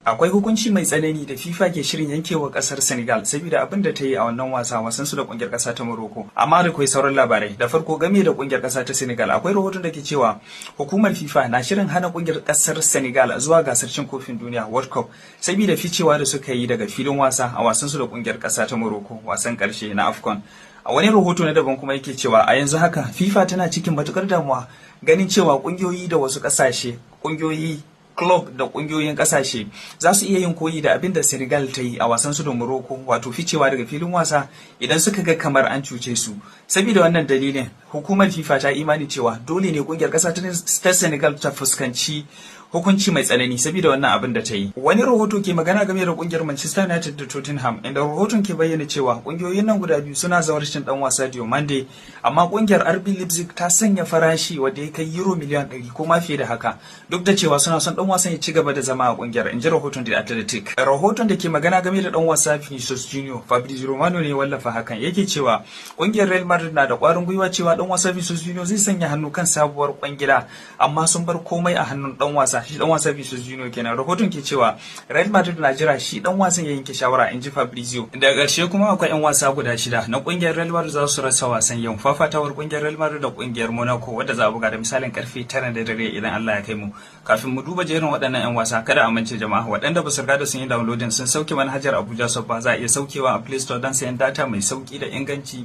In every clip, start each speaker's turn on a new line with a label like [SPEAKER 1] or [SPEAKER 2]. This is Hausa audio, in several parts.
[SPEAKER 1] Akwai hukunci mai tsanani da FIFA ke shirin yankewa kasar Senegal saboda abin da ta yi a wannan wasan su da kungiyar kasa ta Morocco. Amma da kai sauran labarai. Da farko game da kungiyar kasa ta Senegal akwai rahoton da ke cewa hukumar FIFA na shirin hana kungiyar kasar Senegal zuwa gasar cin kofin duniya World Cup saboda ficewa da suka yi daga filin wasa a su da kungiyar kasa ta Morocco wasan karshe na AFCON. A wani rahoto na daban kuma yake cewa a yanzu haka FIFA tana cikin matukar damuwa ganin cewa kungiyoyi da wasu kasashe kungiyoyi club da kungiyoyin kasashe za su iya yin koyi da abin da Senegal ta yi a wasan su da Morocco wato ficewa daga filin wasa idan suka ga kamar an cuce su. Saboda wannan dalilin hukumar FIFA ta imani cewa dole ne kungiyar kasa ta Senegal ta fuskanci hukunci mai tsanani saboda wannan abin da ta yi. Wani rahoto ke magana game da kungiyar Manchester United da Tottenham inda rahoton ke bayyana cewa kungiyoyin nan guda biyu suna zawarcin dan wasa Diomande amma kungiyar RB Leipzig ta sanya farashi wanda ya kai euro miliyan 100 ko ma fiye da haka duk da cewa suna son dan wasan ya ci gaba da zama a kungiyar inji rahoton The Athletic. Rahoton da ke magana game da dan wasa Vinicius Junior Fabrizio Romano ne wallafa hakan yake cewa kungiyar Real Madrid na da kwarin gwiwa cewa dan wasa Vinicius Junior zai sanya hannu kan sabuwar kwangila amma sun bar komai a hannun dan wasa shi dan wasa Vinicius Junior kenan. Rahoton ke cewa Real Madrid na jira shi dan wasan ya yanke shawara inji Fabrizio. Daga ƙarshe kuma akwai yan wasa guda 6 na kungiyar Real Madrid za su rasa wasan yau fafatawar kungiyar Real Madrid da kungiyar Monaco wadda za a buga da misalin karfe 9 da dare idan Allah ya kai mu. Kafin mu duba jerin waɗannan yan wasa kada a mance jama'a waɗanda ba su riga da sun yi downloading sun sauke manhajar Abuja Shop ba za a iya saukewa a Play Store don sayan data mai sauki da inganci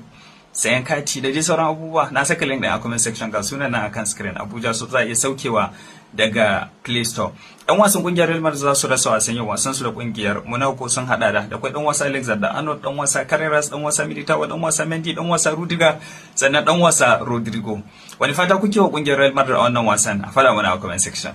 [SPEAKER 1] sayan kati da dai sauran abubuwa. Na saka link din a comment section ga sunan nan akan screen. Abuja Shop za a iya saukewa daga Play Store. Yan wasan kungiyar Real Madrid za su rasa wasan yau wasan su da kungiyar Monaco sun hada da akwai dan wasa Alexander Arnold, dan wasa Carreras, dan wasa Militao, dan wasa Mendy, dan wasa Rudiger, sannan dan wasa Rodrigo. Wani fata kuke wa kungiyar Real Madrid a wannan wasan? A fada mana a comment section.